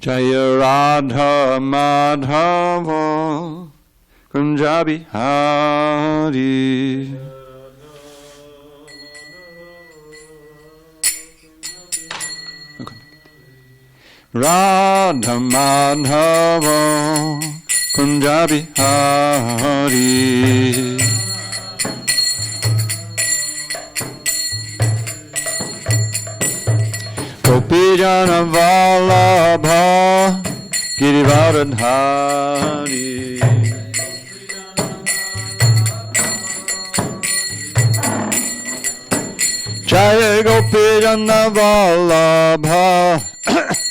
Jaya Radha Madhava Kunjabi Hari. Radha Madhava Kunjabi Hari. Gopijana Vallabha Girivardhari. Jaya Gopijana Vallabha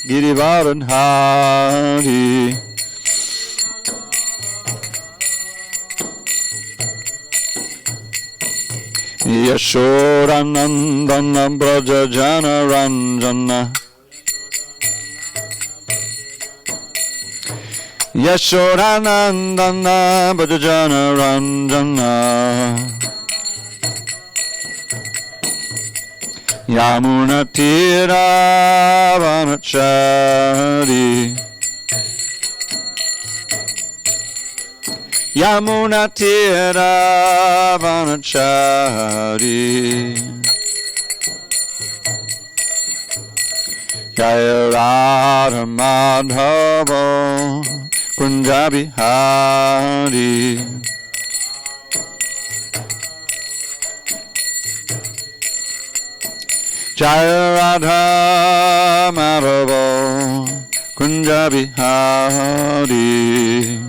Girivardhari. Yashodanandana Braja Jana Ranjana. Yashodanandana Braja Jana Ranjana. Yamuna Tira Vanachari. Yamuna Tira Vanachari. Jaya Radha Madhava Kunjabi Hari. Jaya Radha Madhava Kunjabi Hari.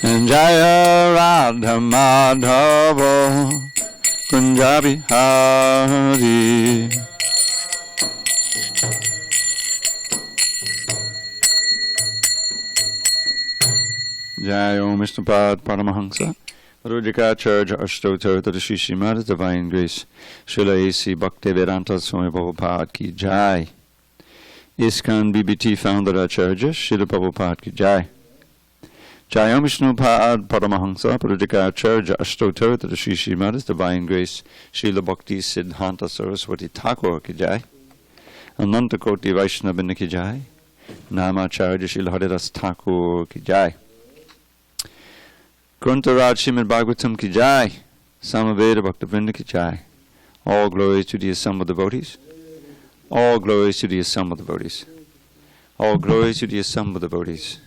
And Jaya Radha Madhava Kunjabi Hari. Jai Om Vishnupad Paramahansa Rudikacharya Ashtotar to the Srimad Divine Grace Srila A.C. Bhaktivedanta Swami Prabhupada Ki Jai. ISKCON BBT Founder Acharya Srila Prabhupada Ki Jai. Jai Om Vishnupad Paramahansa Rudikacharya Ashtotar to the Srimad Divine Grace Srila Bhakti Siddhanta Saraswati Thakur Ki Jai. Ananta Koti Vaishnavindra Ki Jai. Namacharya Srila Haridas Thakur Ki Jai. Gruntaraj srimadbhagavatam Ki Jai. Samaveda Bhaktivinoda Ki Jai. All glories to the assembled devotees. All glories to the assembled devotees. All glories to the assembled devotees.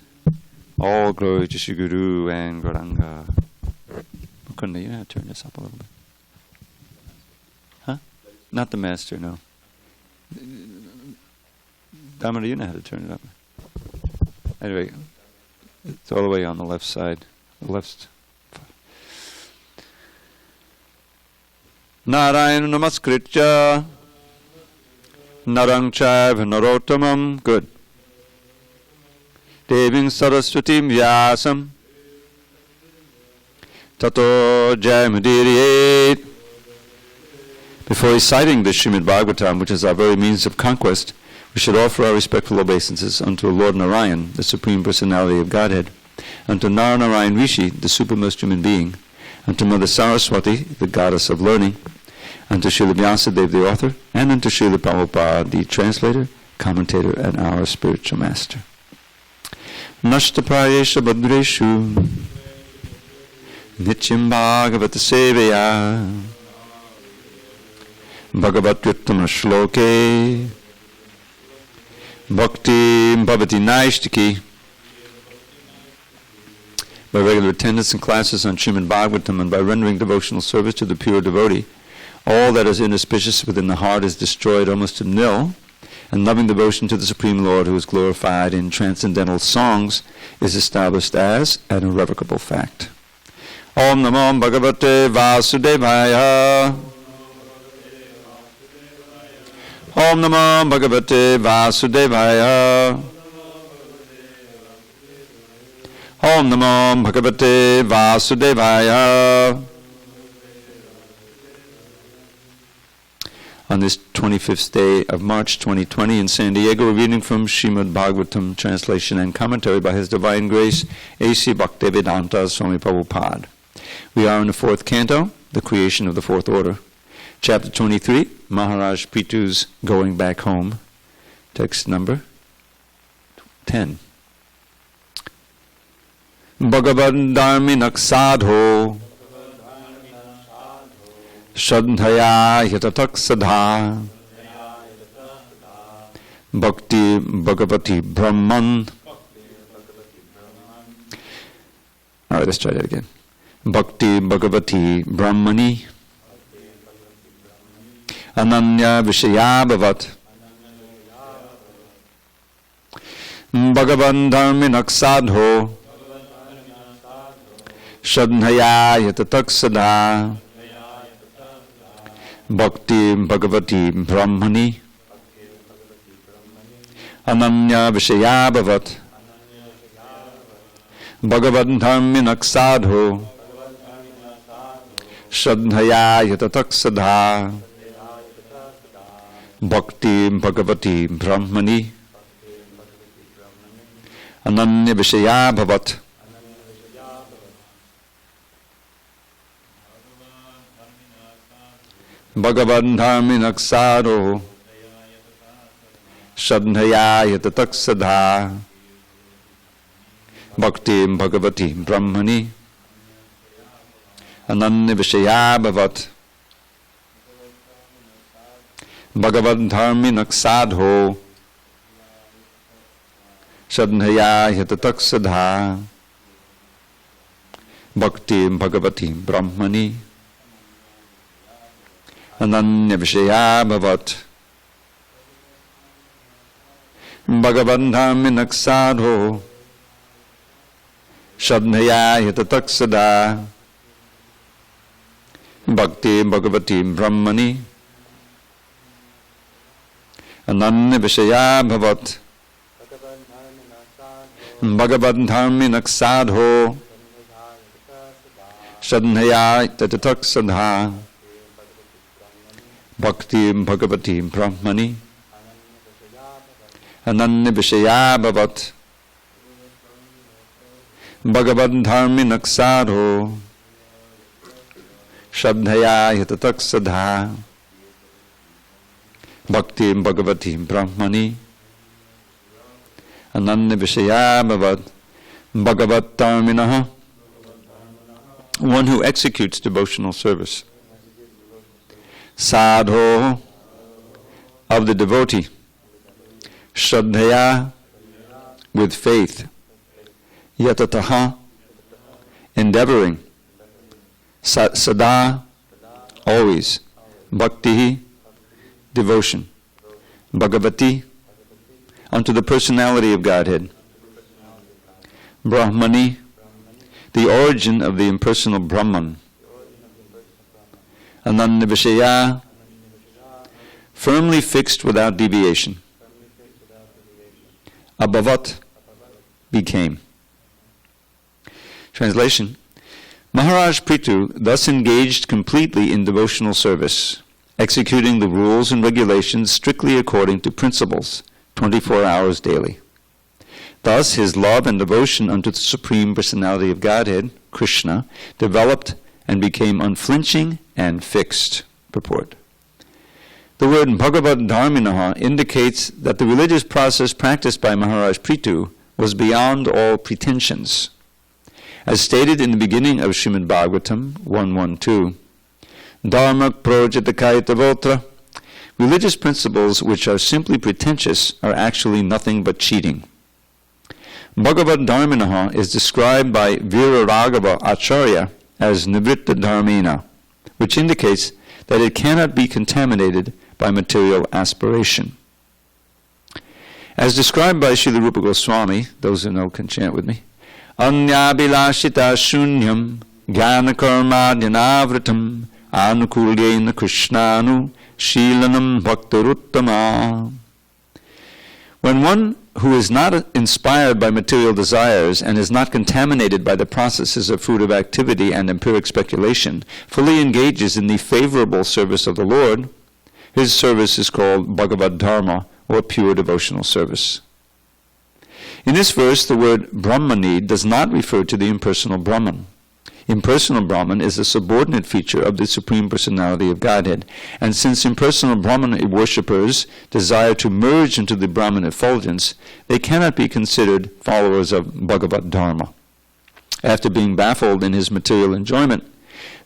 All glories to Shri Guru and Gauranga. Mukunda, you know how to turn this up a little bit. Huh? Not the master, no. Damodar, you know how to turn it up. Anyway, it's all the way on the left side. The left. Narayana Namaskritya Narang Chaiva Narottamam. Good. Deving Saraswatim Vyasam Tato Jayamudiriet. Before reciting the Srimad Bhagavatam, which is our very means of conquest, we should offer our respectful obeisances unto Lord Narayan, the Supreme Personality of Godhead, unto Narayan Rishi, the supremest human being, unto Mother Saraswati, the goddess of learning, unto Srila Vyasadeva, the author, and unto Srila Prabhupada, the translator, commentator, and our spiritual master. Nashtaprayesha Badreshu Nityam Bhagavata Sevaya Bhagavatyuttama Shloke Bhakti Bhavati Naishtiki. By regular attendance in classes on Srimad Bhagavatam and by rendering devotional service to the pure devotee, all that is inauspicious within the heart is destroyed almost to nil, and loving devotion to the Supreme Lord, who is glorified in transcendental songs, is established as an irrevocable fact. Om Namo Bhagavate Vasudevaya. Om Namo Bhagavate Vasudevaya. Om Namo Bhagavate Vasudevaya. On this 25th day of March 2020 in SanDiego, we're reading from Srimad Bhagavatam, translation and commentary by His Divine Grace, A.C. Bhaktivedanta Swami Prabhupada. We are in the fourth canto, the creation of the fourth order. Chapter 23, Maharaj Pritu's Going Back Home. Text number 10. Bhagavad Dharminak Sadho Shraddhaya Yatatak Sadha Bhakti Bhagavati Brahman. All right, let's try that again. Bhakti Bhagavati Brahmani Ananya Vishaya Bhavat Bhagavan Dharminak Sadho Shraddhaya Yatatak Sadha Bhakti Bhagavati Brahmani Ananya Vishaya Bhavat Bhagavan Dharminak Sadho Shraddhaya Yatatak Sadha Bhakti Bhagavati Brahmani Ananya Vishaya Bhavat Bhagavan Dharminak Sadho Shraddhaya Yatatak Sadha Bhakti Bhagavati Brahmani Ananya Vishaya Bhavat Bhagavan Dharminak Sadho Shraddhaya Yatatak Sadha Bhakti Bhagavati Brahmani Ananya Vishaya Bhavat Bhagavan Dharminak Sadho Shraddhaya Yatatak Sadha Bhakti Bhagavati Brahmani Ananya Vishaya Bhavat Bhagavan Dharminak Sadho Shraddhaya Yatatak Sadha Bhakti Bhagavati Brahmani Ananya Vishaya Bhavat Bhagavan Dharminak Sadho Shraddhaya Yatatak Sadha Bhakti Bhagavati Brahmani Ananya Vishaya Bhavat Bhagavat Dharminaha, one who executes devotional service. Sadho, of the devotee. Shraddhaya, with faith. Yatataha, endeavoring. Sada, always. Bhakti, devotion. Bhagavati, unto the personality of Godhead. Brahmani, the origin of the impersonal Brahman. Ananya Vishaya, firmly fixed without deviation. Abhavat, became. Translation: Maharaj Prithu thus engaged completely in devotional service, executing the rules and regulations strictly according to principles, 24 hours daily. Thus his love and devotion unto the Supreme Personality of Godhead, Krishna, developed and became unflinching and fixed. Purport. The word Bhagavad Dharminaha indicates that the religious process practiced by Maharaj Prithu was beyond all pretensions. As stated in the beginning of Srimad Bhagavatam 1.1.2, Dharma projatakaitavotra, religious principles which are simply pretentious are actually nothing but cheating. Bhagavad Dharminaha is described by Viraraghava Acharya as Nivritta Dharmina, which indicates that it cannot be contaminated by material aspiration. As described by Srila Rupa Goswami, those who know can chant with me, Anyabhilashita shunyam jnanakarmadhyanavritam anukulyena krishnanu shilanam bhaktaruttama. When one who is not inspired by material desires and is not contaminated by the processes of fruitive activity and empiric speculation fully engages in the favorable service of the Lord, his service is called Bhagavad Dharma, or pure devotional service. In this verse, the word Brahmani does not refer to the impersonal Brahman. Impersonal Brahman is a subordinate feature of the Supreme Personality of Godhead. And since impersonal Brahman worshippers desire to merge into the Brahman effulgence, they cannot be considered followers of Bhagavad Dharma. After being baffled in his material enjoyment,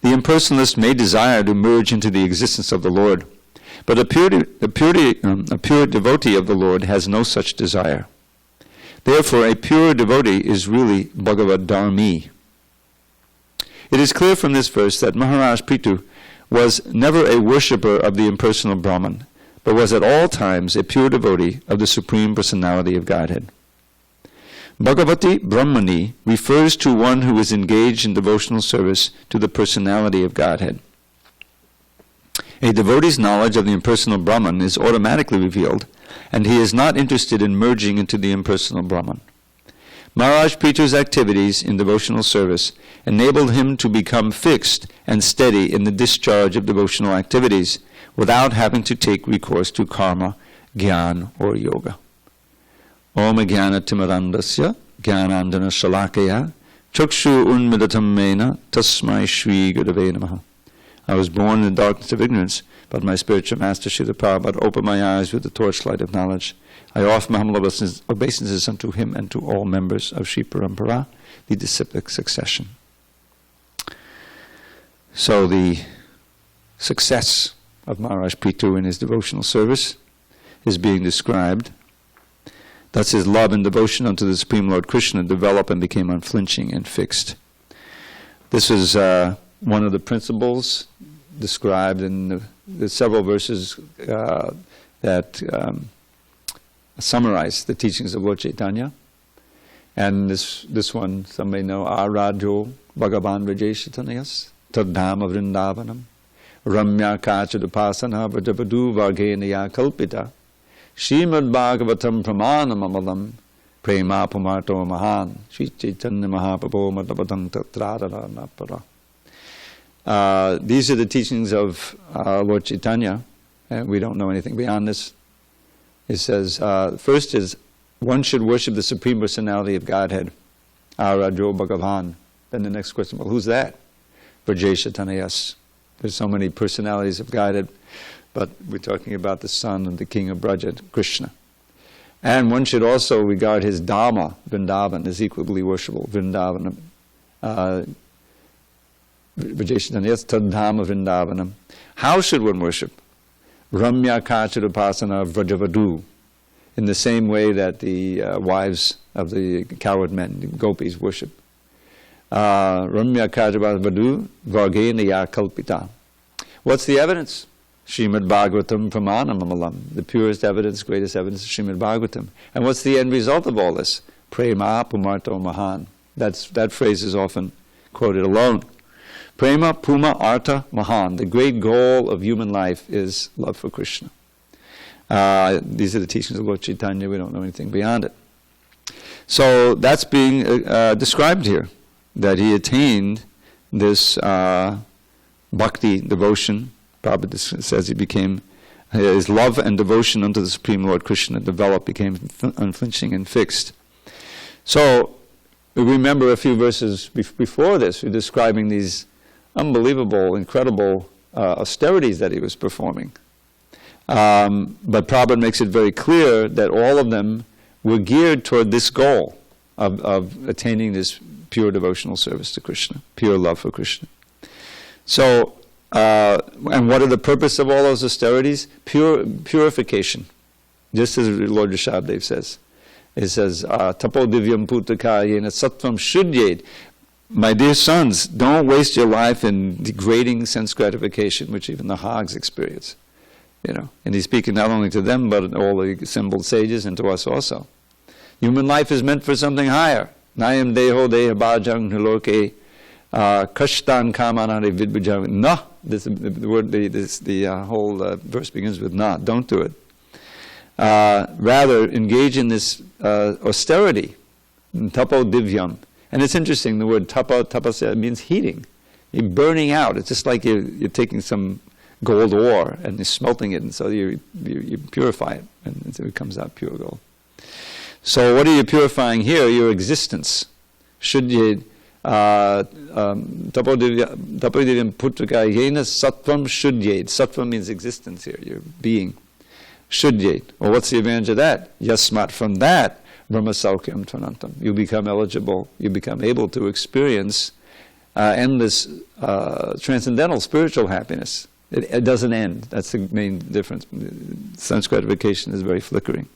the impersonalist may desire to merge into the existence of the Lord. But a pure devotee of the Lord has no such desire. Therefore, a pure devotee is really Bhagavad Dharmi. It is clear from this verse that Maharaj Prithu was never a worshipper of the impersonal Brahman, but was at all times a pure devotee of the Supreme Personality of Godhead. Bhagavati Brahmani refers to one who is engaged in devotional service to the Personality of Godhead. A devotee's knowledge of the impersonal Brahman is automatically revealed, and he is not interested in merging into the impersonal Brahman. Maharaj Prithu's activities in devotional service enabled him to become fixed and steady in the discharge of devotional activities without having to take recourse to karma, jnana, or yoga. Om jnana timarandasya jnanandana shalakaya chakshu unmidatam mena tasmai shri gurave namaha. I was born in the darkness of ignorance, but my spiritual master Srila Prabhupada opened my eyes with the torchlight of knowledge. I offer my humble obeisances unto him and to all members of Sri Parampara, the disciplic succession. So the success of Maharaj Prithu in his devotional service is being described. Thus his love and devotion unto the Supreme Lord Krishna developed and became unflinching and fixed. This is one of the principles described in the several verses that summarize the teachings of Lord Chaitanya. And this one, some may know, Aradho Bhagavan Vrajeshitanyas Tadhama Vrindavanam Ramya Kachadupasana Vrajavadu Vargenaya Kalpita srimadbhagavatam pramanam amalam prema pumarto mahan Sri Chaitanya Mahaprabhu Madhavadam Tatradanapara. These are the teachings of Lord Chaitanya, and we don't know anything beyond this. It says, first is, one should worship the Supreme Personality of Godhead, Aradho Bhagavan. Then the next question, well, who's that? Vrajeshitanyas. There's so many personalities of Godhead, but we're talking about the son of the king of Braja, Krishna. And one should also regard his Dhamma, Vrindavan, as equally worshipable. Vrindavanam. Vrajeshitanyas Tadhama Vrindavanam. How should one worship? Ramya Kachadupasana Vrajavadu, in the same way that the wives of the cowherd men, the gopis, worship. Ramya Kachadupasana Vargenaya Kalpita. What's the evidence? srimadbhagavatam pramanam amalam. The purest evidence, greatest evidence is Srimad-Bhagavatam. And what's the end result of all this? Prema pumarto mahan. That phrase is often quoted alone. Prema Puma Artha Mahan. The great goal of human life is love for Krishna. These are the teachings of Lord Chaitanya. We don't know anything beyond it. So that's being described here, that he attained this bhakti, devotion. Prabhupada says he became, his love and devotion unto the Supreme Lord Krishna developed, became unflinching and fixed. So remember a few verses before this, we're describing these unbelievable, incredible austerities that he was performing. But Prabhupada makes it very clear that all of them were geared toward this goal of attaining this pure devotional service to Krishna, pure love for Krishna. So, and what are the purpose of all those austerities? Purification. Just as Lord Rishabhdev says. It says, Tapo divyam putaka yena sattvam shudyed. My dear sons, don't waste your life in degrading sense gratification, which even the hogs experience. And he's speaking not only to them, but all the assembled sages and to us also. Human life is meant for something higher. Nayam deho deha bhajang nuloke kashtan kamanari vidbhajang. Na. The whole verse begins with na. Don't do it. Rather, engage in this austerity. Tapo divyam. And it's interesting, the word tapasya means heating. You're burning out. It's just like you're taking some gold ore and you're smelting it, and so you purify it, and it comes out pure gold. So what are you purifying here? Your existence. Should you Tapodivyam putraka yena sattvam shudyet. Sattvam means existence here, your being. Shudyet. Well, what's the advantage of that? Yasmat, from that, brahma saukyam tvanantam. You become eligible, you become able to experience endless transcendental spiritual happiness. It doesn't end. That's the main difference. Sense gratification is very flickering.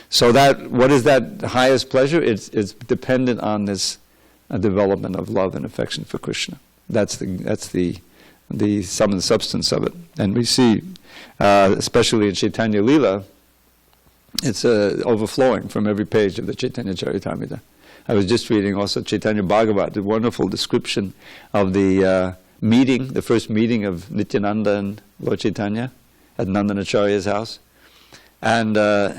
So what is that highest pleasure? It's dependent on this development of love and affection for Krishna. That's the sum and substance of it. And we see, especially in Chaitanya Lila, it's overflowing from every page of the Chaitanya Charitamrita. I was just reading also Chaitanya Bhagavat, the wonderful description of the meeting, the first meeting of Nityananda and Lord Chaitanya at Nandanacharya's house. And the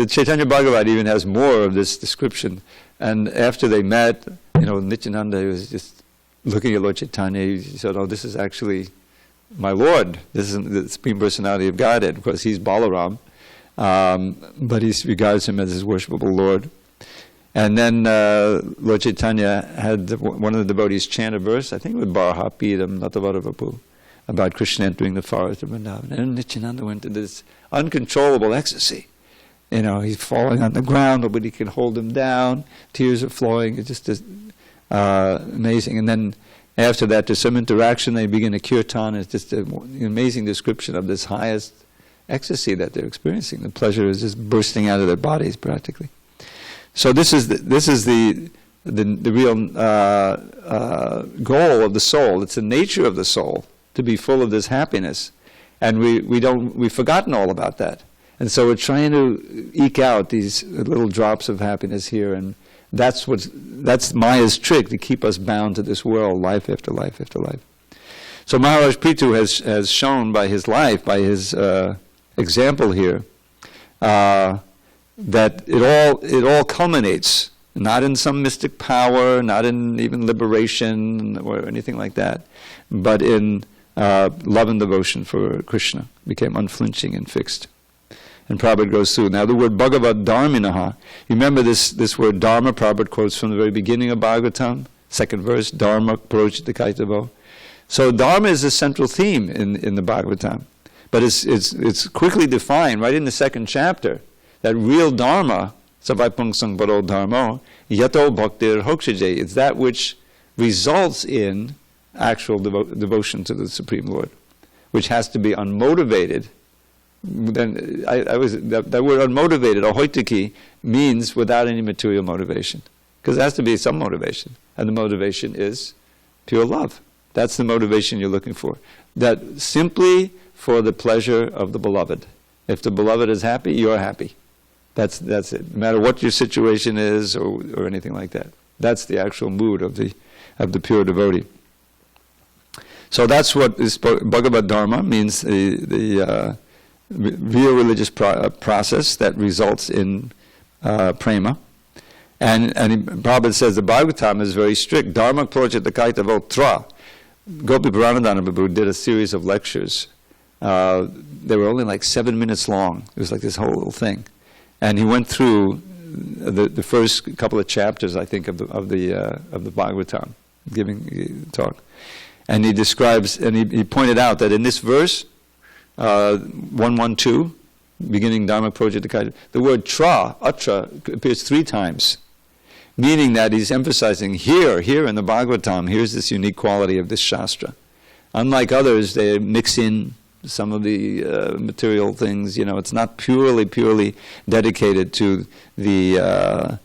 Chaitanya Bhagavat even has more of this description. And after they met, Nityananda was just looking at Lord Chaitanya. He said, "Oh, this is actually my Lord. This is the Supreme Personality of Godhead." Of course, he's Balaram, but he regards him as his worshipable Lord. And then Lord Chaitanya had one of the devotees chant a verse, I think it was Barahapidam Natavadavapu, about Krishna entering the forest of Vrindavan. And Nityananda went into this uncontrollable ecstasy. He's falling on the ground, nobody can hold him down, tears are flowing, it's just amazing. And then after that, there's some interaction, they begin a kirtan. It's just an amazing description of this highest ecstasy that they're experiencing. The pleasure is just bursting out of their bodies practically. So this is the real goal of the soul. It's the nature of the soul to be full of this happiness, and we've forgotten all about that. And so we're trying to eke out these little drops of happiness here, and that's Maya's trick, to keep us bound to this world, life after life after life. So Maharaj Prithu has shown by his life, by his example here, that it all culminates not in some mystic power, not in even liberation or anything like that, but in love and devotion for Krishna. Became unflinching and fixed. And Prabhupada goes through. Now the word Bhagavad Dharminaha, you remember this word Dharma, Prabhupada quotes from the very beginning of Bhagavatam, second verse, Dharma Prochita Kaitavo. So Dharma is a central theme in the Bhagavatam. But it's quickly defined right in the second chapter, that real Dharma, Savaipung Sangbaro Dharma, Yato Bhaktir Hokshije, it's that which results in actual devotion to the Supreme Lord, which has to be unmotivated. Then that word unmotivated, ahoitiki, means without any material motivation. Because there has to be some motivation. And the motivation is pure love. That's the motivation you're looking for. That simply for the pleasure of the beloved. If the beloved is happy, you're happy. That's it. No matter what your situation is or anything like that. That's the actual mood of the pure devotee. So that's what is Bhagavad Dharma means, the real religious process that results in prema. And Prabhupada says the Bhagavatam is very strict. Dharma projata kaitavo tra. Gopi Paranadhana Prabhu did a series of lectures. They were only like 7 minutes long. It was like this whole little thing. And he went through the first couple of chapters, I think, of the Bhagavatam, giving a talk. And he describes, and he pointed out that in this verse, 112, beginning Dharma Projata Kaitava, the word atra, appears 3 times, meaning that he's emphasizing here in the Bhagavatam, here's this unique quality of this Shastra. Unlike others, they mix in some of the material things, it's not purely dedicated to the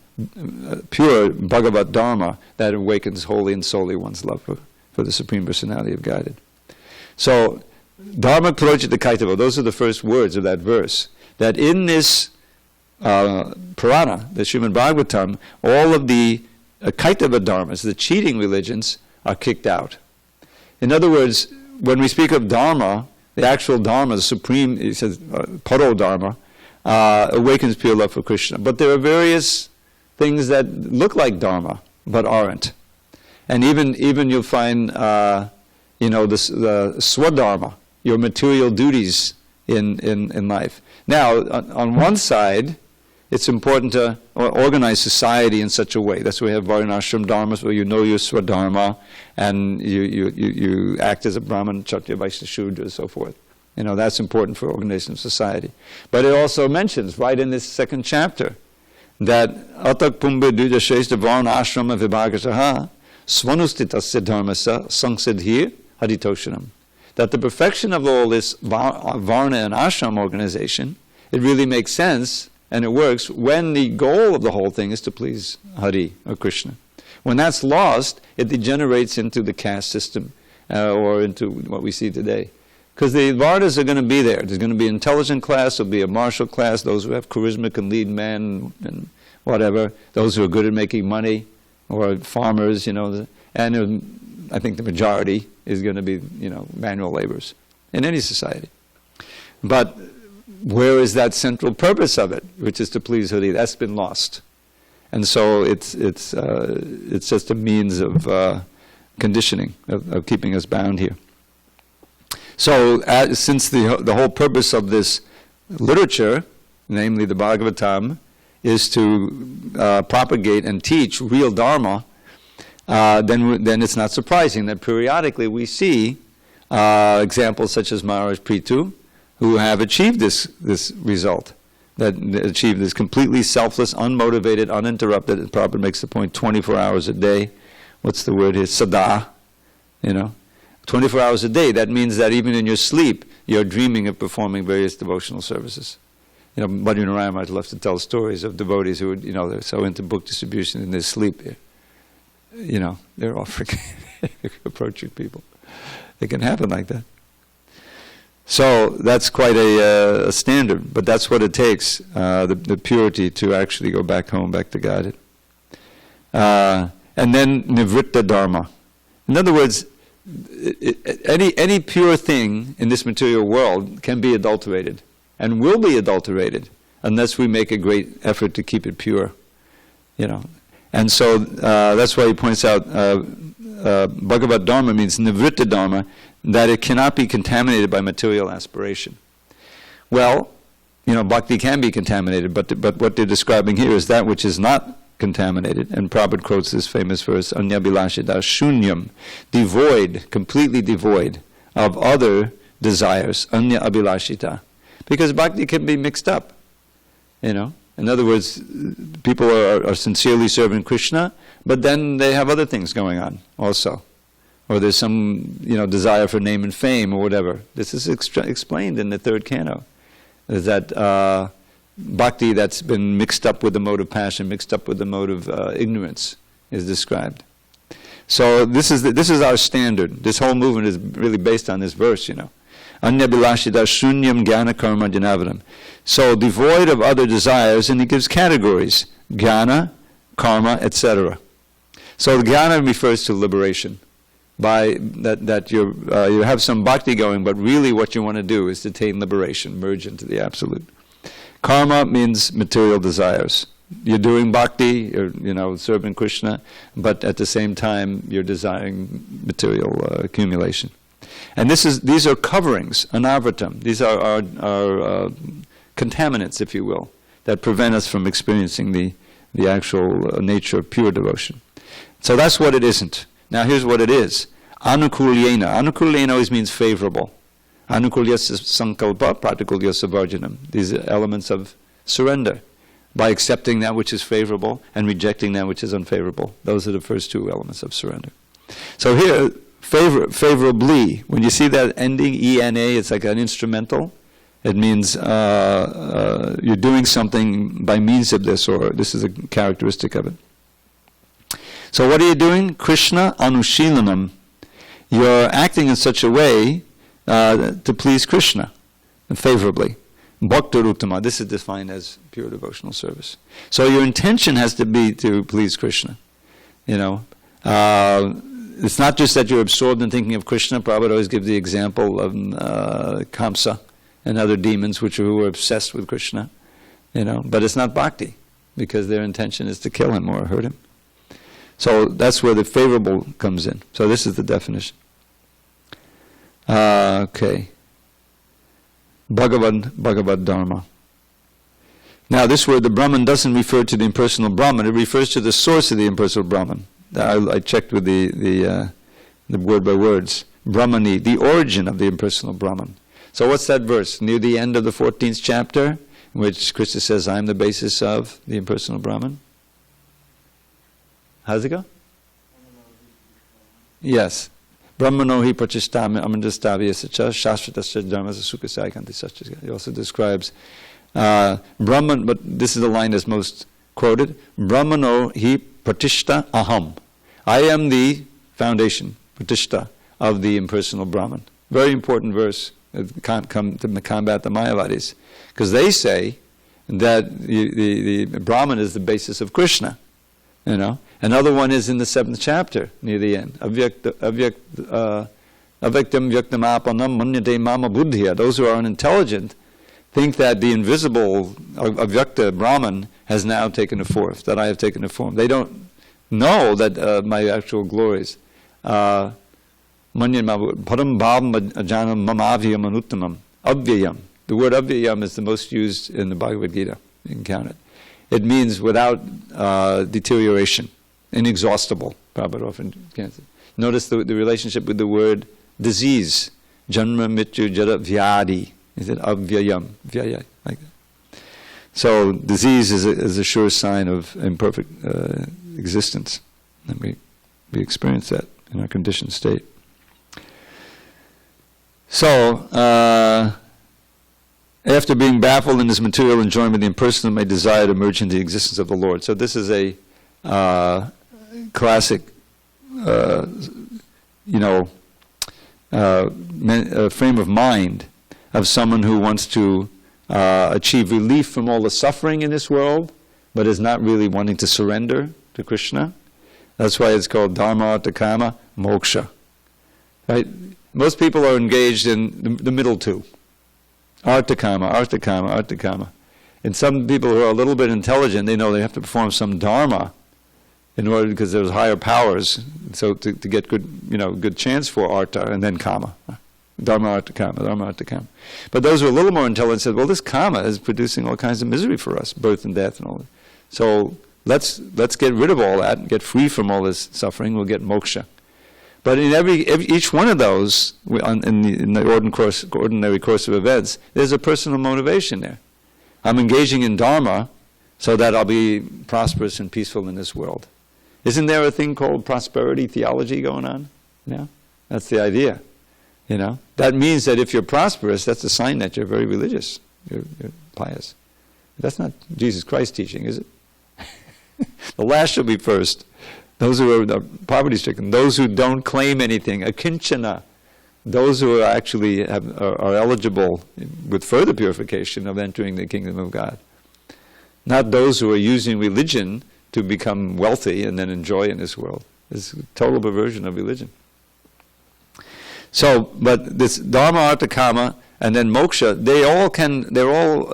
pure Bhagavad Dharma that awakens wholly and solely one's love for the Supreme Personality of Godhead. So, Dharma Projita Kaitava, those are the first words of that verse, that in this Purana, the Srimad Bhagavatam, all of the Kaitava Dharmas, the cheating religions, are kicked out. In other words, when we speak of Dharma, the actual Dharma, the supreme, he says, Paro Dharma, awakens pure love for Krishna. But there are various things that look like Dharma, but aren't. And even you'll find, the Swadharma, your material duties in life. Now, on one side, it's important to organize society in such a way. That's why we have varnashram dharmas, where you know your swadharma, and you act as a Brahman, Kshatriya, Vaishya, Shudra, and so forth. That's important for organization of society. But it also mentions, right in this second chapter, that atak pumbe duja sheshta varna ashrama vibhagasaha svanustitasya dharmasa sangsidhir haritoshanam. That the perfection of all this varna and ashram organization, it really makes sense and it works when the goal of the whole thing is to please Hari or Krishna. When that's lost, it degenerates into the caste system or into what we see today. Because the Varnas are going to be there. There's going to be an intelligent class, there'll be a martial class, those who have charisma can lead men and whatever, those who are good at making money, or farmers, and I think the majority is going to be, manual laborers in any society. But where is that central purpose of it, which is to please Hari? That's been lost. And so it's just a means of conditioning, of keeping us bound here. So since the whole purpose of this literature, namely the Bhagavatam, is to propagate and teach real Dharma, then it's not surprising that periodically we see examples such as Maharaj Prithu, who have achieved this result, that achieved this completely selfless, unmotivated, uninterrupted, and Prabhupada makes the point, 24 hours a day. What's the word here? Sada, 24 hours a day. That means that even in your sleep, you're dreaming of performing various devotional services. Bhadri Narayan Maharaj loves to tell stories of devotees who, they're so into book distribution in their sleep. They're offering, approaching people. It can happen like that. So that's quite a standard, but that's what it takes, the purity to actually go back home, back to Godhead. And then nivritta dharma. In other words, any pure thing in this material world can be adulterated, and will be adulterated, unless we make a great effort to keep it pure. And so that's why he points out Bhagavat Dharma means nivritta dharma, that it cannot be contaminated by material aspiration. Well, bhakti can be contaminated, but what they're describing here is that which is not contaminated. And Prabhupada quotes this famous verse, Anyabhilashita shunyam, devoid, completely devoid of other desires, Anya Abhilashita. Because bhakti can be mixed up, In other words, people are sincerely serving Krishna, but then they have other things going on also. Or there's some, desire for name and fame or whatever. This is explained in the third canto. Is that bhakti that's been mixed up with the mode of passion, mixed up with the mode of ignorance, is described. So this is our standard. This whole movement is really based on this verse, Anyabhilashita shunyam jnana karma janavadam. So devoid of other desires, and he gives categories: jnana, karma, etc. So jnana refers to liberation. By that you have some bhakti going, but really what you want to do is to attain liberation, merge into the absolute. Karma means material desires. You're doing bhakti, you're serving Krishna, but at the same time you're desiring material accumulation. And these are coverings, anavratam. These are contaminants, if you will, that prevent us from experiencing the actual nature of pure devotion. So that's what it isn't. Now here's what it is. Anukulyena. Anukulyena always means favorable. Anukulyasa sankalpa, pratikulyasa varjanam. These are elements of surrender. By accepting that which is favorable and rejecting that which is unfavorable. Those are the first two elements of surrender. So here, favorably, when you see that ending, E-N-A, it's like an instrumental. It means you're doing something by means of this, or this is a characteristic of it. So what are you doing? Krishna anushilanam. You're acting in such a way to please Krishna favorably. Bhakta Uttama. This is defined as pure devotional service. So your intention has to be to please Krishna. It's not just that you're absorbed in thinking of Krishna. Prabhupada always gives the example of Kamsa and other demons who are obsessed with Krishna. But it's not bhakti, because their intention is to kill him or hurt him. So that's where the favorable comes in. So this is the definition. Okay. Bhagavad Dharma. Now, this word, the Brahman, doesn't refer to the impersonal Brahman. It refers to the source of the impersonal Brahman. I checked with the word by words. Brahmani, the origin of the impersonal Brahman. So what's that verse? Near the end of the 14th chapter, in which Krishna says, I am the basis of the impersonal Brahman. How's it go? Yes. Brahmano hi prachistami amandastavya sacha shashvatasya dharmasya sukasaikanti sacha. He also describes Brahman, but this is the line that's most quoted. Brahmano hi pratishta aham. I am the foundation, pratishta, of the impersonal Brahman. Very important verse. It can't come to combat the Mayavadis. Because they say that the Brahman is the basis of Krishna. You know? Another one is in the 7th chapter, near the end. Avyaktam vyaktam manyate mama buddhya. Those who are unintelligent think that the invisible avyakta Brahman has now taken a form, that I have taken a form. They don't know that my actual glories. Param bhavam ajanam mamavyam anuttamam. Avyayam. The word avyayam is the most used in the Bhagavad Gita. You can count it. It means without deterioration, inexhaustible. Prabhupada often can't. Notice the relationship with the word disease. Janma mityu jara vyadi. Is it avyayam? Vyaya, like that. So disease is a sure sign of imperfect existence. And we experience that in our conditioned state. So, after being baffled in his material enjoyment, the impersonal may desire to merge into the existence of the Lord. So this is a classic, frame of mind of someone who wants to achieve relief from all the suffering in this world, but is not really wanting to surrender to Krishna. That's why it's called dharma, artha, kama, moksha. Right? Most people are engaged in the middle two. Artha, kama, artha, kama, artha, kama. And some people who are a little bit intelligent, they know they have to perform some dharma in order, because there's higher powers, so to get good chance for artha, and then kama. Dharma, artha, kama, dharma, artha, kama. But those who are a little more intelligent said, well, this kama is producing all kinds of misery for us, birth and death and all that. So let's get rid of all that and get free from all this suffering. We'll get moksha. But in each one of those, in the ordinary course of events, there's a personal motivation there. I'm engaging in dharma so that I'll be prosperous and peaceful in this world. Isn't there a thing called prosperity theology going on? Yeah, that's the idea. That means that if you're prosperous, that's a sign that you're very religious, you're pious. That's not Jesus Christ teaching, is it? The last shall be first. Those who are poverty-stricken, those who don't claim anything, akinchana, those who are actually are eligible with further purification of entering the kingdom of God. Not those who are using religion to become wealthy and then enjoy in this world. It's a total perversion of religion. So, but this dharma, artha, kama, and then moksha, they're all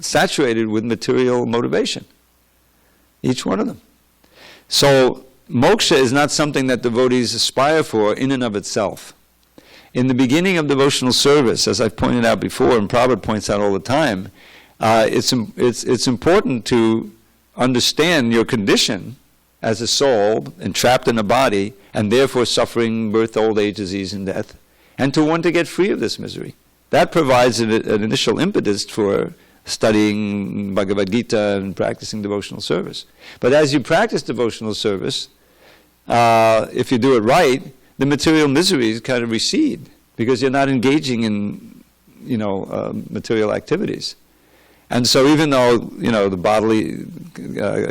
saturated with material motivation. Each one of them. So, moksha is not something that devotees aspire for in and of itself. In the beginning of devotional service, as I've pointed out before, and Prabhupada points out all the time, it's important to understand your condition as a soul entrapped in a body, and therefore suffering birth, old age, disease, and death, and to want to get free of this misery. That provides an initial impetus for studying Bhagavad Gita and practicing devotional service. But as you practice devotional service, if you do it right, the material miseries kind of recede, because you're not engaging in, material activities. And so even though, the bodily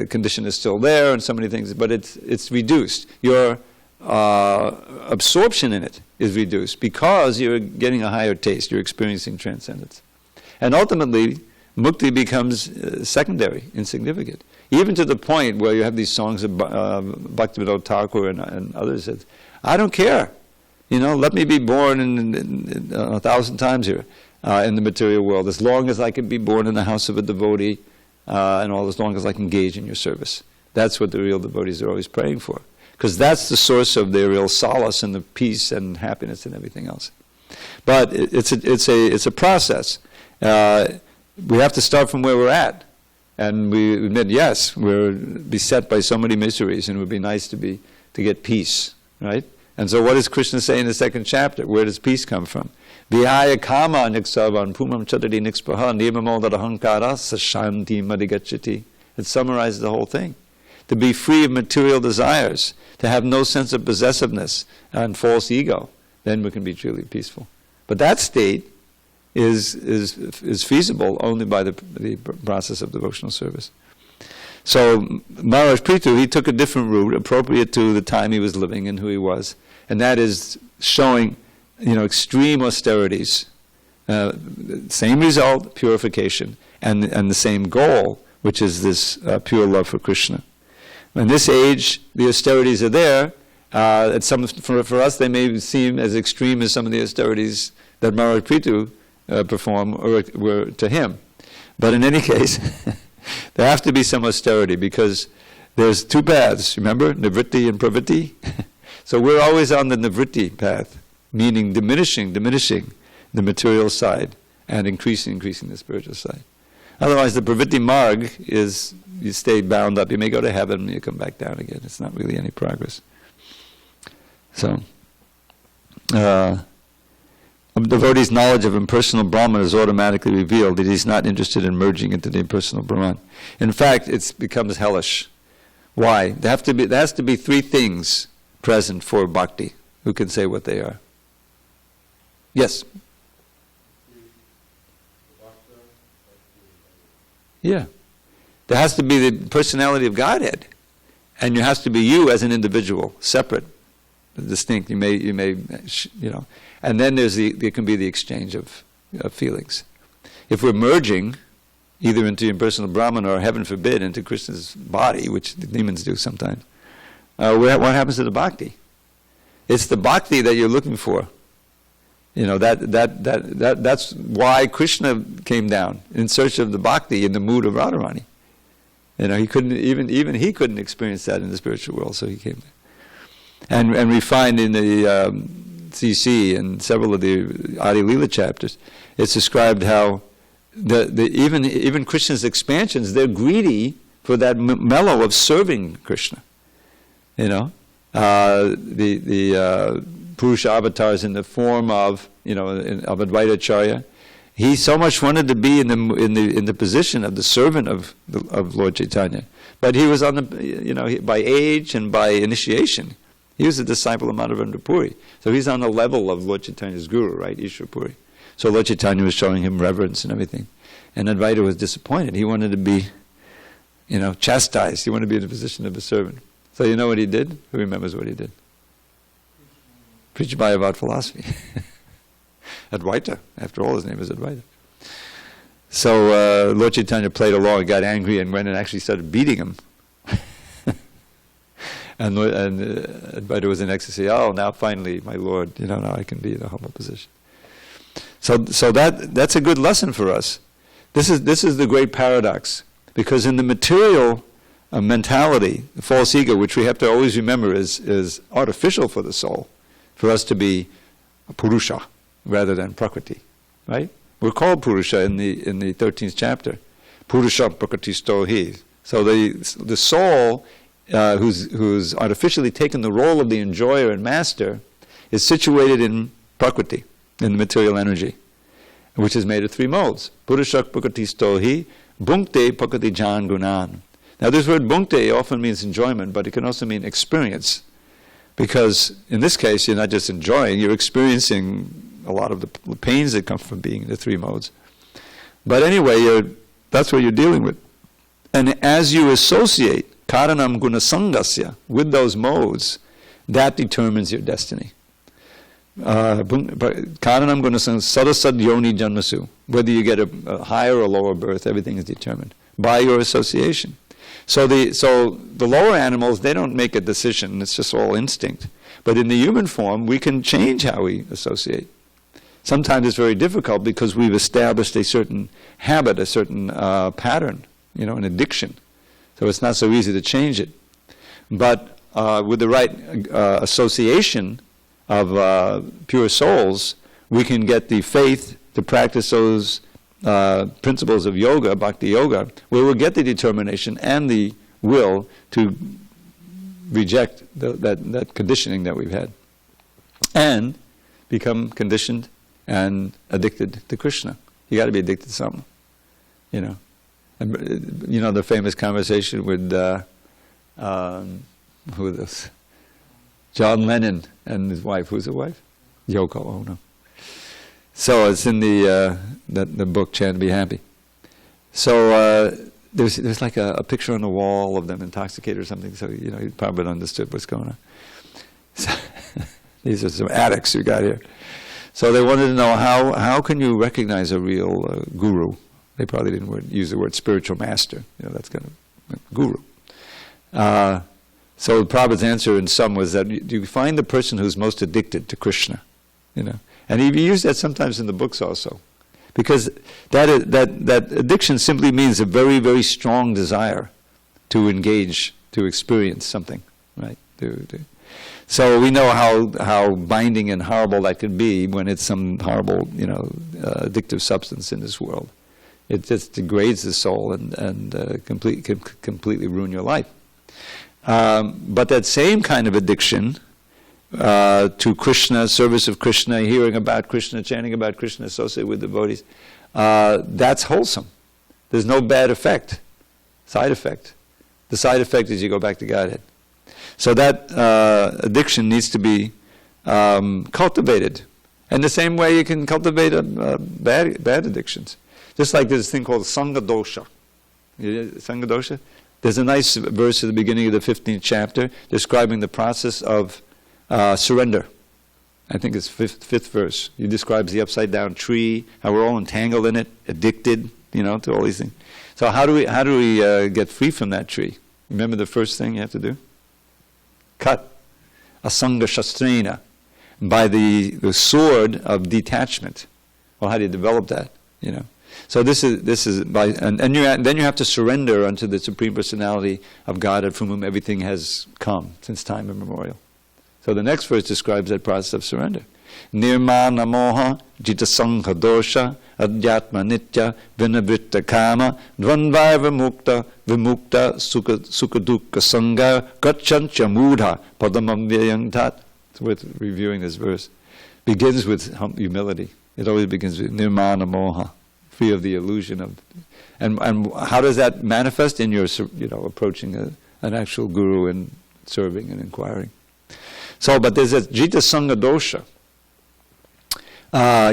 condition is still there and so many things, but it's reduced. Your absorption in it is reduced because you're getting a higher taste, you're experiencing transcendence. And ultimately, mukti becomes secondary, insignificant. Even to the point where you have these songs of Bhaktivinoda Thakur and others that, I don't care. Let me be born in 1,000 times here in the material world, as long as I can be born in the house of a devotee, and as long as I can engage in your service. That's what the real devotees are always praying for, because that's the source of their real solace and the peace and happiness and everything else. But it's a process. We have to start from where we're at. And we admit, yes, we're beset by so many miseries, and it would be nice to get peace, right? And so what does Krishna say in the second chapter? Where does peace come from? Vihaya kama niksavan pumam chatati nikspaha nirmamodarahankara sashanti madigachati. It summarizes the whole thing. To be free of material desires, to have no sense of possessiveness and false ego, then we can be truly peaceful. But that state is feasible only by the process of devotional service. So Maharaj Prithu, he took a different route, appropriate to the time he was living and who he was, and that is showing, extreme austerities, same result, purification, and the same goal, which is this pure love for Krishna. In this age, the austerities are there. For us, they may seem as extreme as some of the austerities that Maharaj Prithu performed were to him. But in any case, there have to be some austerity, because there's two paths, remember? Nivritti and pravritti. So we're always on the nivritti path, meaning diminishing the material side and increasing the spiritual side. Otherwise, the pravritti marg is you stay bound up. You may go to heaven and you come back down again. It's not really any progress. So, a devotee's knowledge of impersonal Brahman is automatically revealed that he's not interested in merging into the impersonal Brahman. In fact, it becomes hellish. Why? There has to be three things present for bhakti. Who can say what they are? Yes? Yeah. There has to be the personality of Godhead, and there has to be you as an individual, separate, distinct. You may, and then there can be the exchange of feelings. If we're merging, either into impersonal Brahman or, heaven forbid, into Krishna's body, which the demons do sometimes, what happens to the bhakti? It's the bhakti that you're looking for. That's why Krishna came down in search of the bhakti in the mood of Radharani. He couldn't even he couldn't experience that in the spiritual world, so he came there. And we find in the CC and several of the Adi Lila chapters, it's described how even Krishna's expansions, they're greedy for that mellow of serving Krishna. The Purusha avatars in the form of of Advaita Acharya, he so much wanted to be in the position of the servant of Lord Chaitanya, but he was on the by age and by initiation, he was a disciple of Madhavendra Puri, so he's on the level of Lord Chaitanya's guru, right, Ishwar Puri. So Lord Chaitanya was showing him reverence and everything, and Advaita was disappointed. He wanted to be, chastised. He wanted to be in the position of a servant. So you know what he did? Who remembers what he did? Preach Bhagavad philosophy. Advaita. After all, his name is Advaita. So Lord Chaitanya played along, got angry, and went and actually started beating him. and Advaita was in ecstasy. Oh, now finally, my Lord, now I can be in a humble position. So that's a good lesson for us. This is the great paradox, because in the material mentality, the false ego, which we have to always remember is artificial for the soul, for us to be a Purusha rather than Prakriti, right? We're called Purusha in the 13th chapter. Purusha Prakritisto hi. So the soul, who's artificially taken the role of the enjoyer and master, is situated in Prakriti, in the material energy, which is made of three modes. Purusha Prakritisto hi, bhunkte Prakriti jan gunan. Now this word bhunkte often means enjoyment, but it can also mean experience. Because in this case, you're not just enjoying, you're experiencing a lot of the pains that come from being in the three modes. But anyway, that's what you're dealing with. And as you associate karanam gunasangasya with those modes, that determines your destiny. Karanam gunasangasya sadasad yoni janmasu. Whether you get a higher or lower birth, everything is determined by your association. So the lower animals, they don't make a decision, it's just all instinct. But in the human form, we can change how we associate. Sometimes it's very difficult because we've established a certain habit, a certain pattern, an addiction. So it's not so easy to change it. But with the right association of pure souls, we can get the faith to practice those principles of yoga, bhakti yoga, where we'll get the determination and the will to reject that conditioning that we've had and become conditioned and addicted to Krishna. You got to be addicted to something, you know. And, you know the famous conversation with who was this? John Lennon and his wife. Who's the wife? Yoko Ono. So it's in the book Chant to Be Happy. So there's like a picture on the wall of them intoxicated or something. So you know he probably understood what's going on. So these are some addicts you got here. So they wanted to know how can you recognize a real guru? They probably didn't use the word spiritual master. You know that's kind of guru. So Prabhupada's answer in sum was that you find the person who's most addicted to Krishna, you know, and he used that sometimes in the books also, because that addiction simply means a very, very strong desire to engage, to experience something, right? So we know how binding and horrible that can be when it's some horrible, you know, addictive substance in this world. It just degrades the soul and can completely ruin your life. But that same kind of addiction to Krishna, service of Krishna, hearing about Krishna, chanting about Krishna, associated with devotees, that's wholesome. There's no bad side effect. The side effect is you go back to Godhead. So that addiction needs to be cultivated. And the same way you can cultivate bad addictions. Just like there's this thing called Sangha Dosha. Sangha Dosha? There's a nice verse at the beginning of the 15th chapter describing the process of surrender. I think it's fifth verse. He describes the upside down tree, how we're all entangled in it, addicted, you know, to all these things. So how do we get free from that tree? Remember the first thing you have to do? Cut. Asanga shastrena. By the sword of detachment. Well, how do you develop that? You know. So this is by then you have to surrender unto the Supreme Personality of God from whom everything has come since time immemorial. So the next verse describes that process of surrender. Nirmana moha jitasangha dosha adhyatma nitya vinavritta kama dvandvaiva vimukta sukha dukkha sangha gachancha mudha padamam vyayang tat. It's worth reviewing this verse. Begins with humility. It always begins with nirmana moha. Free of the illusion of, and how does that manifest in your, you know, approaching an actual guru and serving and inquiring? So, but there's a jita sangha dosha,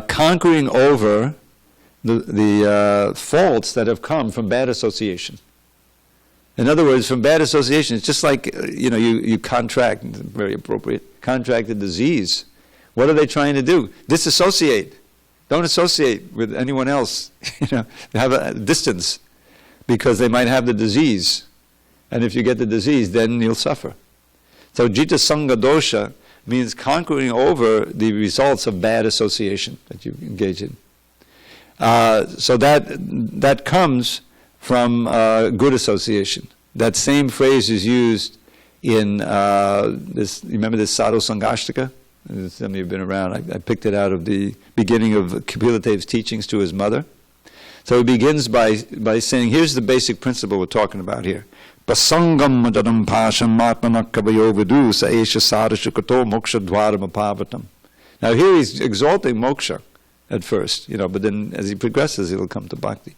conquering over the faults that have come from bad association. In other words, from bad association, it's just like you know you contract, very appropriate, contract a disease. What are they trying to do? Disassociate. Don't associate with anyone else. You know, have a distance, because they might have the disease, and if you get the disease, then you'll suffer. So jita sangha dosha means conquering over the results of bad association that you engage in. So that comes from good association. That same phrase is used in this. Remember this Sadhu Sangashtika? Some of you have been around. I picked it out of the beginning of Kapila Dev's teachings to his mother. So he begins by saying, here's the basic principle we're talking about here. Pasangam madadam pasham matmanakavayo vidu sa esha sadashukato moksha dwaram apavatam. Now here he's exalting moksha at first, you know, but then as he progresses, he'll come to bhakti.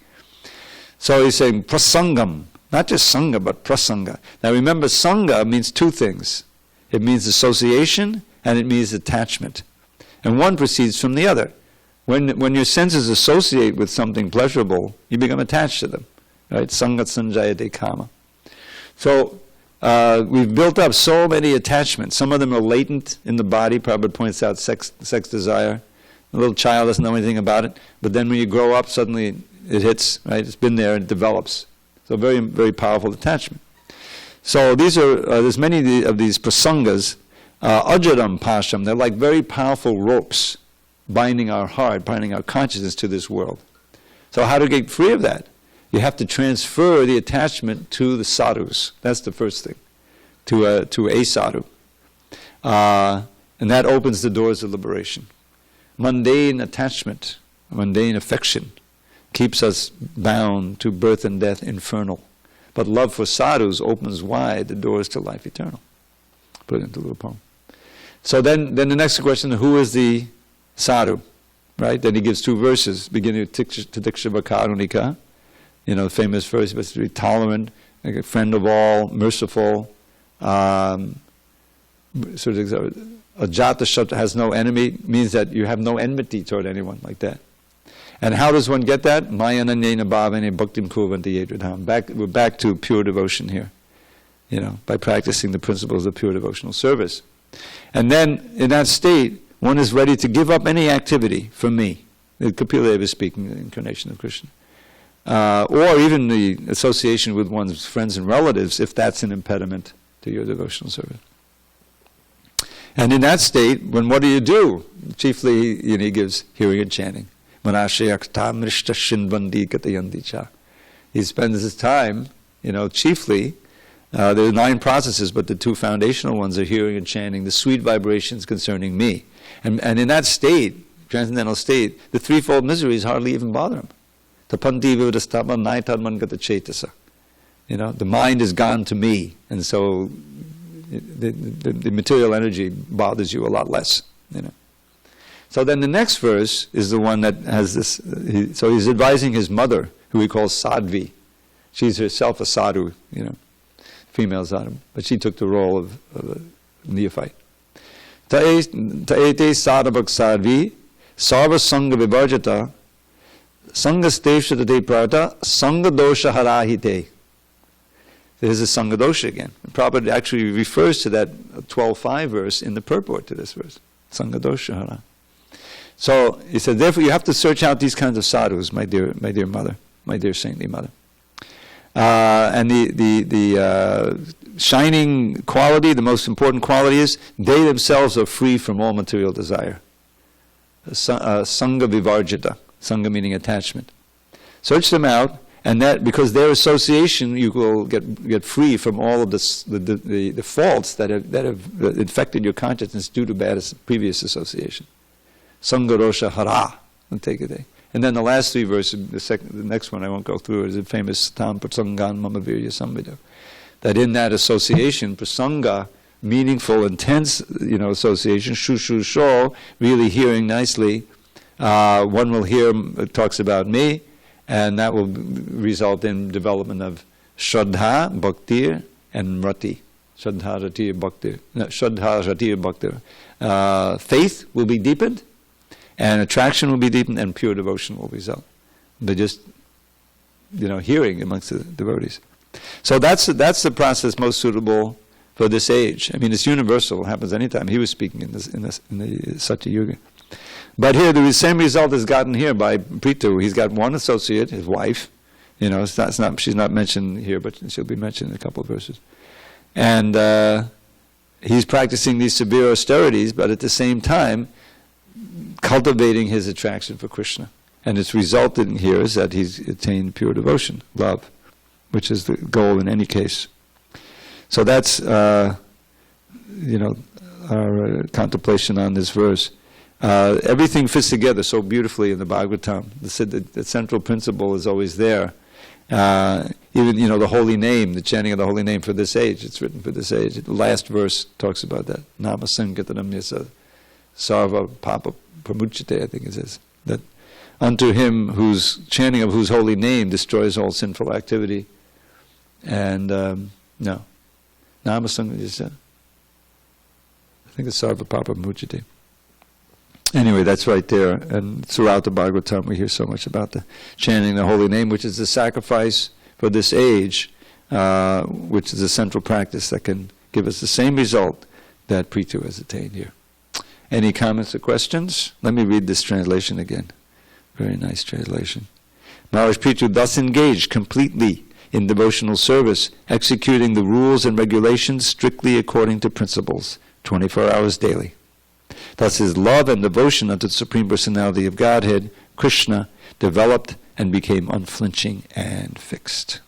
So he's saying prasangam, not just sangha, but prasanga. Now remember, sangha means two things. It means association, and it means attachment. And one proceeds from the other. When your senses associate with something pleasurable, you become attached to them. Right? Sangat sanjayate kama. So we've built up so many attachments. Some of them are latent in the body. Prabhupada points out sex desire. A little child doesn't know anything about it. But then when you grow up, suddenly it hits, right? It's been there and it develops. So very, very powerful attachment. So there's many of these prasangas. Ajadam pasham, they're like very powerful ropes binding our heart, binding our consciousness to this world. So how to get free of that? You have to transfer the attachment to the sadhus. That's the first thing, to a sadhu. And that opens the doors of liberation. Mundane attachment, mundane affection keeps us bound to birth and death infernal. But love for sadhus opens wide the doors to life eternal. Put it into a little poem. So then the next question, who is the sadhu? Right? Then he gives 2 verses, beginning with Titiksha Karunika, the famous verse, but to be tolerant, like a friend of all, merciful, sort of a jata shabda has no enemy, means that you have no enmity toward anyone like that. And how does one get that? Mayananyena bhavane bhaktim kurvanti yedridham. We're back to pure devotion here, by practicing the principles of pure devotional service. And then, in that state, one is ready to give up any activity for me. Kapila is speaking, the incarnation of Krishna. Or even the association with one's friends and relatives, if that's an impediment to your devotional service. And in that state, what do? Chiefly, he gives hearing and chanting. He spends his time, chiefly, there are 9 processes, but the 2 foundational ones are hearing and chanting, the sweet vibrations concerning me. And in that state, transcendental state, the threefold miseries hardly even bother him. The mind is gone to me, and so the material energy bothers you a lot less. So then the next verse is the one that has this. So he's advising his mother, who he calls Sadhvi. She's herself a sadhu, female sadhu, but she took the role of a neophyte. Ta'ete sadhavak sadhvi sarva sangha vivarjata sangha steshate prata sangha dosha harahite. There's a sangha dosha again. And Prabhupada actually refers to that 12.5 verse in the purport to this verse. Sangha dosha hara. So he said, therefore you have to search out these kinds of sadhus, my dear mother, my dear saintly mother. And the shining quality, the most important quality is they themselves are free from all material desire. Sangha vivarjita, sangha meaning attachment. Search them out, and that because their association, you will get free from all of the faults that have infected your consciousness due to bad previous association. Sangha rosha hara, and take it there. And then the last 3 verses, the next one I won't go through, is the famous tam prasangan mama virya samvida. That in that association, prasanga, meaningful, intense, association, shushu sho, really hearing nicely, one will hear, it talks about me, and that will result in development of shraddha, bhaktir, and mrati. Shraddha, rati, bhaktir. No, shraddha, rati, bhaktir. Faith will be deepened, and attraction will be deepened, and pure devotion will result. They're just, hearing amongst the devotees. So that's the process most suitable for this age. I mean, it's universal. It happens anytime. He was speaking in the Satya Yuga. But here, the same result is gotten here by Prithu. He's got one associate, his wife. She's not mentioned here, but she'll be mentioned in a couple of verses. And he's practicing these severe austerities, but at the same time, cultivating his attraction for Krishna. And it's resulted in here is that he's attained pure devotion, love, which is the goal in any case. So that's, our contemplation on this verse. Everything fits together so beautifully in the Bhagavatam. The central principle is always there. Even, the holy name, the chanting of the holy name for this age, it's written for this age. The last verse talks about that. Nama sankatanam yasa sarva papa pramuchate, I think it says. That unto him whose chanting of whose holy name destroys all sinful activity. And, no. Nama sankatanam, I think it's sarva papa pramuchate. Anyway, that's right there. And throughout the Bhagavatam, we hear so much about the chanting the holy name, which is the sacrifice for this age, which is a central practice that can give us the same result that Prithu has attained here. Any comments or questions? Let me read this translation again. Very nice translation. Maharaj Prithu thus engaged completely in devotional service, executing the rules and regulations strictly according to principles, 24 hours daily. Thus his love and devotion unto the Supreme Personality of Godhead, Krishna, developed and became unflinching and fixed.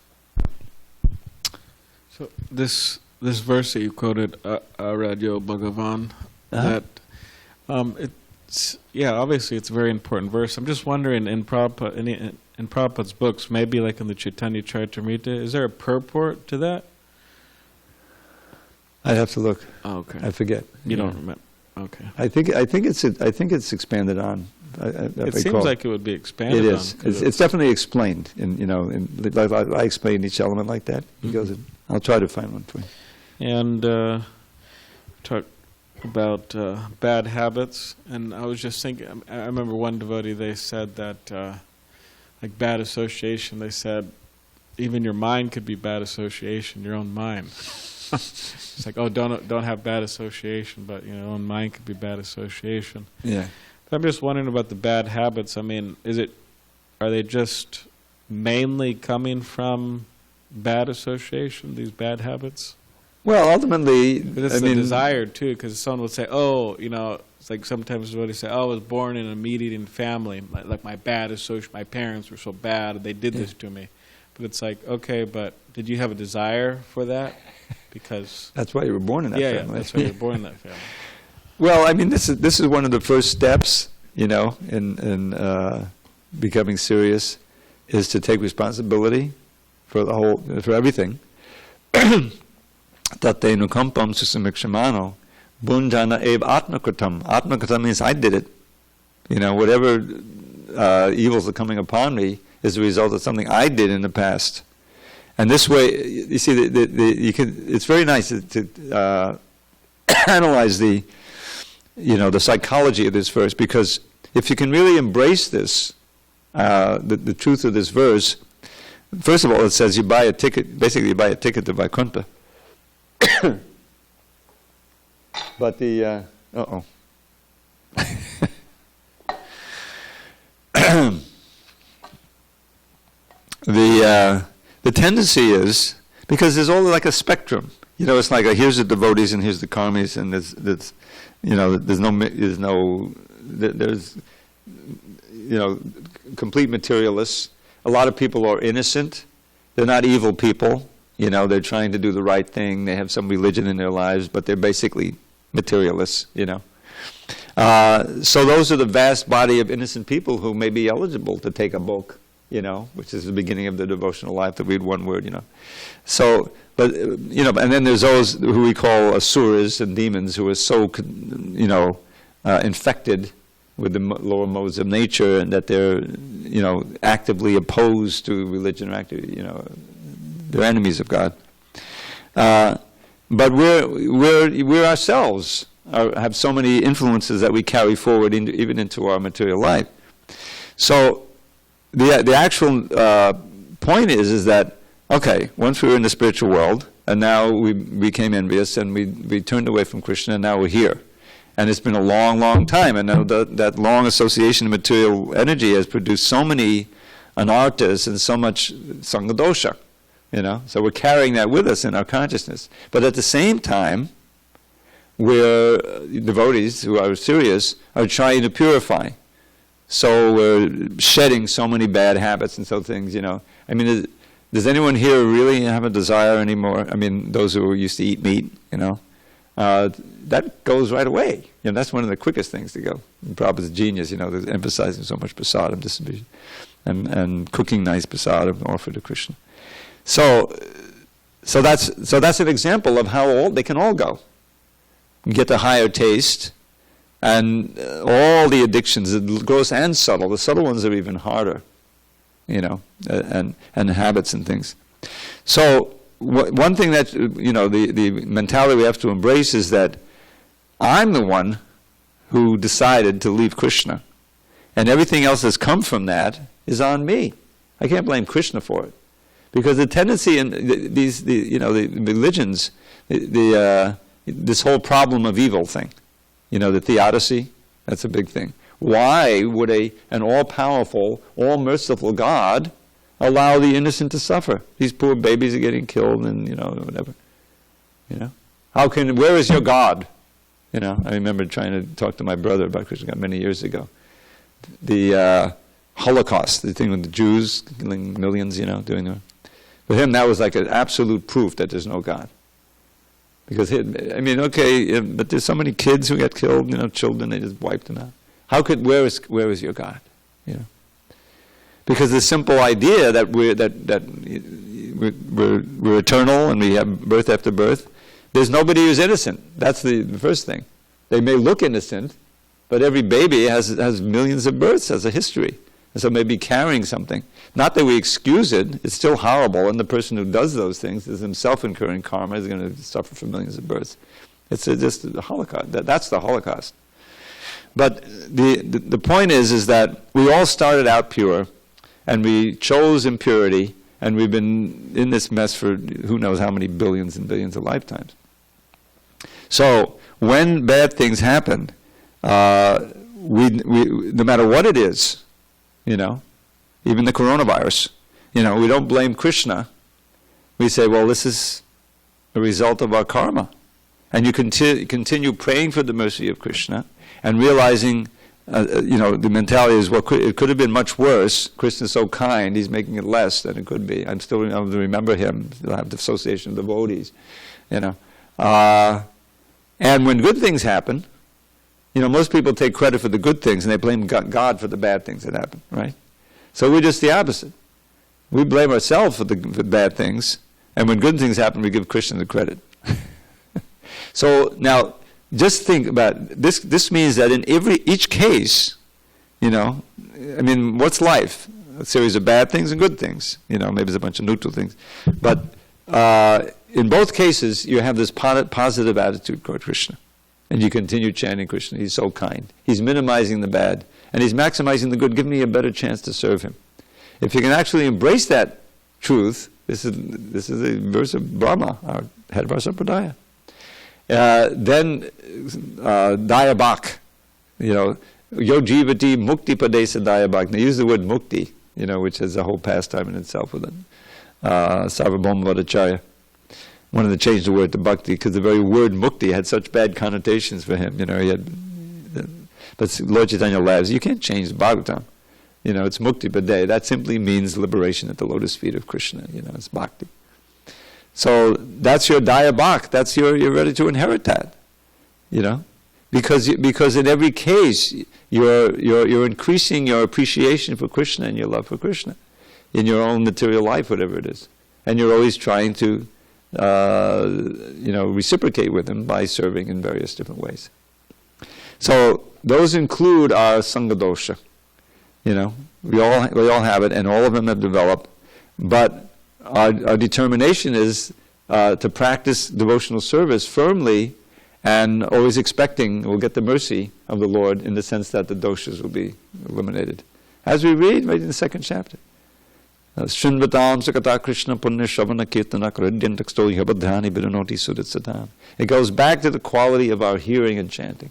So this verse that you quoted, Radyo Bhagavan, that obviously it's a very important verse. I'm just wondering, in Prabhupada, in Prabhupada's books, maybe like in the Chaitanya Charitamrita, is there a purport to that? I'd have to look. Oh, okay. I forget. You don't remember? Okay. I think it's expanded on. It seems like it would be expanded it on. is. It's definitely explained. Like I explained each element like that. He goes in. I'll try to find one for you. And talk about bad habits. And I was just thinking, I remember one devotee, they said that, like bad association, they said, even your mind could be bad association, your own mind. It's like, oh, don't have bad association, but your own mind could be bad association. Yeah. But I'm just wondering about the bad habits. I mean, are they just mainly coming from bad association, these bad habits? Well, ultimately, But it's the desire too, because someone would say, "Oh, it's like sometimes what they say, oh, I was born in a meat-eating family. Like my parents were so bad, they did this to me." But it's like, okay, but did you have a desire for that? Because that's why you were born in that family. Yeah, that's why you were born in that family. Well, I mean, this is one of the first steps, in becoming serious, is to take responsibility for everything. Tate nukampam susamikshamano bunjana eb atmakritam. Atmakritam means I did it. Whatever evils are coming upon me is a result of something I did in the past. And this way, you see, it's very nice to analyze the psychology of this verse, because if you can really embrace this, the truth of this verse, first of all, it says you buy a ticket to Vaikuntha. But the the tendency is, because there's all like a spectrum. It's like here's the devotees and here's the karmis, and there's complete materialists. A lot of people are innocent. They're not evil people. They're trying to do the right thing. They have some religion in their lives, but they're basically materialists, So those are the vast body of innocent people who may be eligible to take a book, which is the beginning of the devotional life, to read one word, So, but, and then there's those who we call asuras and demons who are so, infected with the lower modes of nature, and that they're, actively opposed to religion, or they're enemies of God. But we're ourselves have so many influences that we carry forward even into our material life. So the actual point is that, okay, once we were in the spiritual world, and now we became envious, and we turned away from Krishna, and now we're here. And it's been a long, long time, and now that long association of material energy has produced so many anarthas and so much sangadosha, So we're carrying that with us in our consciousness. But at the same time, we're devotees who are serious are trying to purify. So we're shedding so many bad habits and so things, I mean, does anyone here really have a desire anymore? I mean, those who used to eat meat, that goes right away. That's one of the quickest things to go. Prabhupada's genius, there's emphasizing so much prasadam distribution and cooking nice prasadam offered to Krishna. So that's an example of how they can all go. Get the higher taste, and all the addictions, the gross and subtle. The subtle ones are even harder, and habits and things. So one thing that the mentality we have to embrace is that I'm the one who decided to leave Krishna, and everything else that's come from that is on me. I can't blame Krishna for it. Because the tendency in the religions, this whole problem of evil thing, the theodicy, that's a big thing. Why would an all-powerful, all-merciful God allow the innocent to suffer? These poor babies are getting killed, and whatever. Where is your God? I remember trying to talk to my brother about Krishna many years ago. The Holocaust, the thing with the Jews killing millions, doing their. For him, that was like an absolute proof that there's no God. Because, but there's so many kids who got killed, children, they just wiped them out. Where is your God? Because the simple idea that we're eternal and we have birth after birth, there's nobody who's innocent. That's the first thing. They may look innocent, but every baby has millions of births, has a history. And so maybe carrying something. Not that we excuse it, it's still horrible, and the person who does those things is himself incurring karma, is going to suffer for millions of births. It's just the Holocaust. That's the Holocaust. But the point is that we all started out pure, and we chose impurity, and we've been in this mess for who knows how many billions and billions of lifetimes. So when bad things happen, we no matter what it is, even the coronavirus, we don't blame Krishna. We say, well, this is a result of our karma. And you continue praying for the mercy of Krishna and realizing, the mentality is, well, it could have been much worse. Krishna's so kind, he's making it less than it could be. I'm still able to remember him. Still have the association of devotees, And when good things happen, most people take credit for the good things and they blame God for the bad things that happen, right? So we're just the opposite. We blame ourselves for the bad things, and when good things happen, we give Krishna the credit. So now, just think about this. This means that in each case, what's life? A series of bad things and good things. Maybe there's a bunch of neutral things, but in both cases, you have this positive attitude toward Krishna, and you continue chanting Krishna. He's so kind. He's minimizing the bad, and he's maximizing the good. Give me a better chance to serve him. If you can actually embrace that truth, this is a verse of Brahma, our head of our sampradaya. Then dayabhak, yo jivati mukti padesa dayabhak. They use the word mukti, which is a whole pastime in itself with it. Sarvabhauma Bhattacharya wanted to change the word to bhakti because the very word mukti had such bad connotations for him. But Lord Chaitanya laughs. You can't change the Bhagavatam. It's mukti padē. That simply means liberation at the lotus feet of Krishna. It's bhakti. So that's your dayabhak. That's you're ready to inherit that. Because in every case you're increasing your appreciation for Krishna and your love for Krishna in your own material life, whatever it is, and you're always trying to reciprocate with him by serving in various different ways. So those include our sangha dosha. We all have it, and all of them have developed, but our determination is to practice devotional service firmly and always expecting we'll get the mercy of the Lord in the sense that the doshas will be eliminated. As we read right in the second chapter. Srinvatam sakata Krishna punya shavana kirtana kradyantaksto yabadhani biranoti sudatsatam. It goes back to the quality of our hearing and chanting.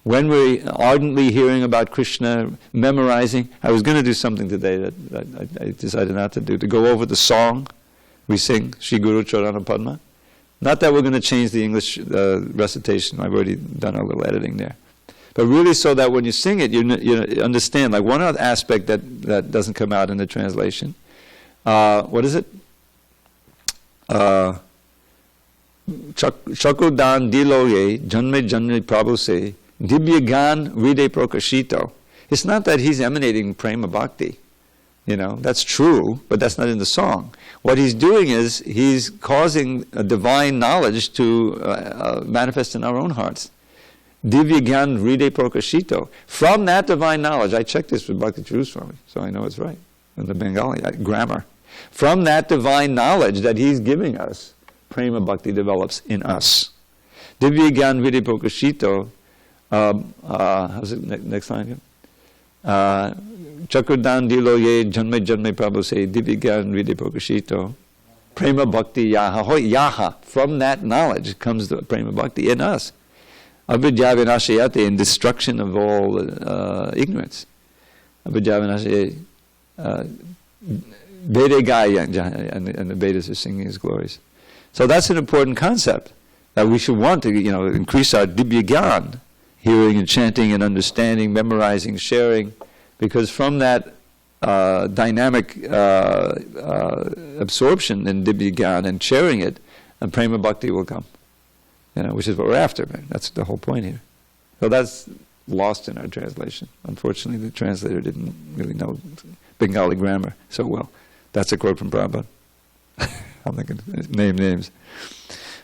When we're ardently hearing about Krishna, memorizing, I was going to do something today that I decided not to do, to go over the song we sing, Shri Guru Charana Padma. Not that we're going to change the English recitation, I've already done a little editing there. But really so that when you sing it, you understand. Like one other aspect that doesn't come out in the translation. What is it? Chakudan diloye janme janme prabhu se Dibyagan Ride Prokashito. It's not that he's emanating prema bhakti. That's true, but that's not in the song. What he's doing is he's causing a divine knowledge to manifest in our own hearts. Dibyagan Ride Prokashito. From that divine knowledge, I checked this with Bhakti True Swami, so I know it's right, in the Bengali grammar. From that divine knowledge that he's giving us, prema bhakti develops in us. Dibyagan Ride Prokashito. How's it next line? Chakurdan dilo ye janme janme prabhu se divigyan vide prokashito prema bhakti yaha. Yaha. From that knowledge comes the prema bhakti in us. Avidya vinashayate, in destruction of all ignorance. Avidya vinashayate. Vede gaya, and the Vedas are singing his glories. So that's an important concept that we should want to increase our dibyagan. Hearing and chanting and understanding, memorizing, sharing, because from that dynamic absorption in Dibyagan and sharing it, and prema bhakti will come, which is what we're after. Man. That's the whole point here. So that's lost in our translation. Unfortunately, the translator didn't really know. Bengali grammar so well. That's a quote from Prabhupada. I'm not going to name names.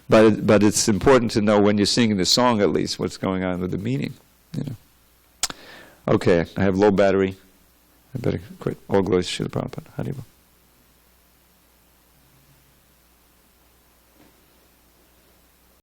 But it's important to know when you're singing the song, at least, what's going on with the meaning. You know. Okay, I have low battery. I better quit. All glories to Srila Prabhupada. Haribo.